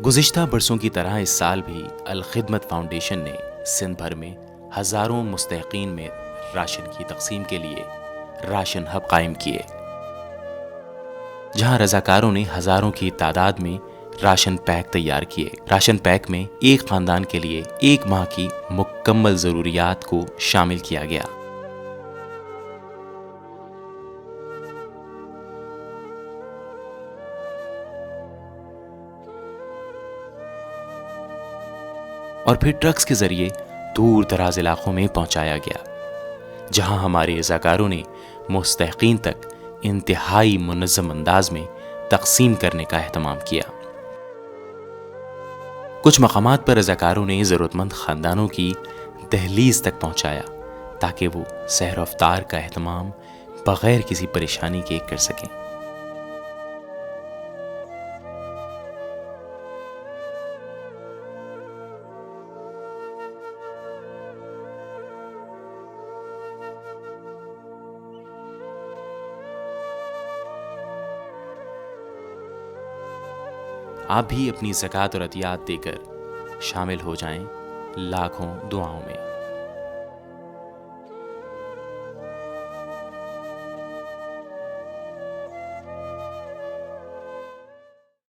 گزشتہ برسوں کی طرح اس سال بھی الخدمت فاؤنڈیشن نے سندھ بھر میں ہزاروں مستحقین میں راشن کی تقسیم کے لیے راشن ہب قائم کیے، جہاں رضاکاروں نے ہزاروں کی تعداد میں راشن پیک تیار کیے۔ راشن پیک میں ایک خاندان کے لیے ایک ماہ کی مکمل ضروریات کو شامل کیا گیا۔ اور پھر ٹرکس کے ذریعے دور دراز علاقوں میں پہنچایا گیا، جہاں ہمارے رضاکاروں نے مستحقین تک انتہائی منظم انداز میں تقسیم کرنے کا اہتمام کیا۔ کچھ مقامات پر رضاکاروں نے ضرورت مند خاندانوں کی دہلیز تک پہنچایا تاکہ وہ سحر و افطار کا اہتمام بغیر کسی پریشانی کے کر سکیں۔ آپ بھی اپنی زکوٰۃ اور عطیات دے کر شامل ہو جائیں لاکھوں دعاؤں میں۔